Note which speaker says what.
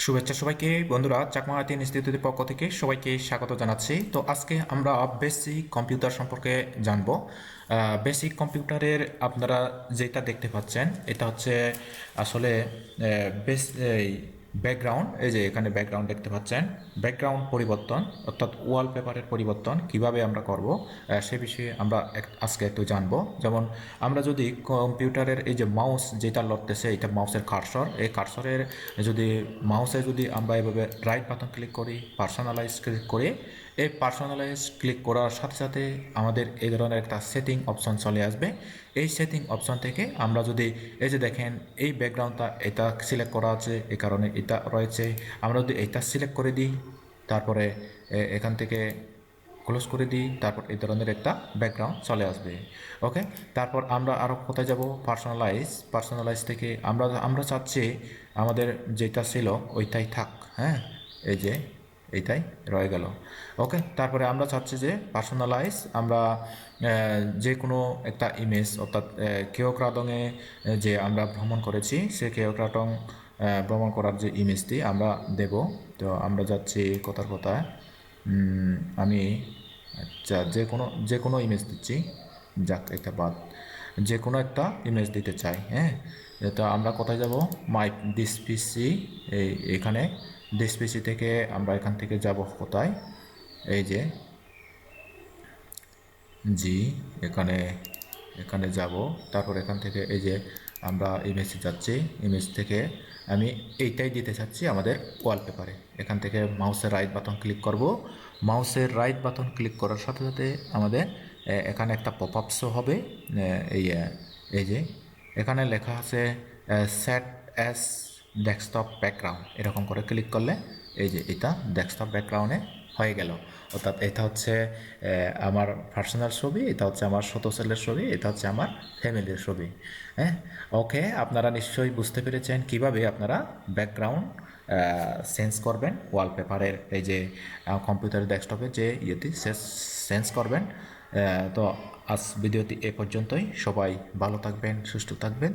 Speaker 1: শুভেচ্ছা সবাইকে বন্ধুরা, চাকমা আইটি ইনস্টিটিউটের পক্ষ থেকে সবাইকে স্বাগত জানাচ্ছি। তো আজকে আমরা বেসিক কম্পিউটার সম্পর্কে জানব। বেসিক কম্পিউটারের আপনারা যেটা দেখতে পাচ্ছেন এটা হচ্ছে আসলে বেস এই ব্যাকগ্রাউন্ড। এই যে এখানে ব্যাকগ্রাউন্ড দেখতে পাচ্ছেন, ব্যাকগ্রাউন্ড পরিবর্তন অর্থাৎ ওয়ালপেপারের পরিবর্তন কিভাবে আমরা করব সে বিষয়ে আমরা আজকে একটু জানবো। যেমন আমরা যদি কম্পিউটারের এই যে মাউস যেটা লড়তেছে, এটা মাউসের কার্সর, এই কার্সরের যদি মাউসে যদি আমরা এভাবে রাইট বাটন ক্লিক করি, পার্সোনালাইজ ক্লিক করে, এই পার্সোনালাইজ ক্লিক করার সাথে সাথে আমাদের এই ধরনের একটা সেটিং অপশন চলে আসবে। এই সেটিং অপশন থেকে আমরা যদি এই যে দেখেন এই ব্যাকগ্রাউন্ডটা এটা সিলেক্ট করা আছে, এই কারণে এটা রয়েছে, আমরা যদি এটা সিলেক্ট করে দিই, তারপরে এখান থেকে ক্লোজ করে দিই, তারপর এই ধরনের একটা ব্যাকগ্রাউন্ড চলে আসবে। ওকে, তারপর আমরা আরও কোথায় যাব? পার্সোনালাইজ থেকে আমরা আমরা চাচ্ছি আমাদের যেটা ছিল ওইটাই থাক। হ্যাঁ, এই যে এইটাই রয়ে গেল। ওকে, তারপরে আমরা চাচ্ছি যে পার্সোনালাইজ আমরা যে কোনো একটা ইমেজ, অর্থাৎ কেওক্রাডংয়ে যে আমরা ভ্রমণ করেছি সে কেওক্রাডং ভ্রমণ করার যে ইমেজটি আমরা দেব। তো আমরা যাচ্ছি কোথার কোথায়, আমি আচ্ছা যে কোনো ইমেজ দিচ্ছি, যাক এটা বাদ, যে কোনো একটা ইমেজ দিতে চাই। হ্যাঁ, এটা আমরা কোথায় যাব? মাই দিস পিসি, এখানে দিস পিসি থেকে আমরা এখান থেকে যাব কোথায়? এই যে জি, এখানে এখানে যাব। তারপর এখান থেকে এই যে আমরা ইমেজে যাচ্ছি, ইমেজ থেকে আমি এইটাই দিতে চাচ্ছি আমাদের ওয়ালপেপারে। এখান থেকে মাউসের রাইট বাটন ক্লিক করব। মাউসের রাইট বাটন ক্লিক করার সাথে সাথে আমাদের এখানে একটা পপ আপ শো হবে। এই এই যে এখানে লেখা আছে সেট অ্যাস ডেস্কটপ ব্যাকগ্রাউন্ড, এরকম করে ক্লিক করলে এই যে এটা ডেস্কটপ ব্যাকগ্রাউন্ডে হয়ে গেল। অর্থাৎ এটা হচ্ছে আমার পার্সোনাল ছবি, এটা হচ্ছে আমার ছোটো ছেলের ছবি, এটা হচ্ছে আমার ফ্যামিলির ছবি। হ্যাঁ, ওকে, আপনারা নিশ্চয়ই বুঝতে পেরেছেন কিভাবে আপনারা ব্যাকগ্রাউন্ড চেঞ্জ করবেন ওয়ালপেপারের, এই যে কম্পিউটারের ডেস্কটপে যে ইয়েটি চেঞ্জ করবেন। তো আজ ভিডিওটি এ পর্যন্তই। সবাই ভালো থাকবেন, সুস্থ থাকবেন।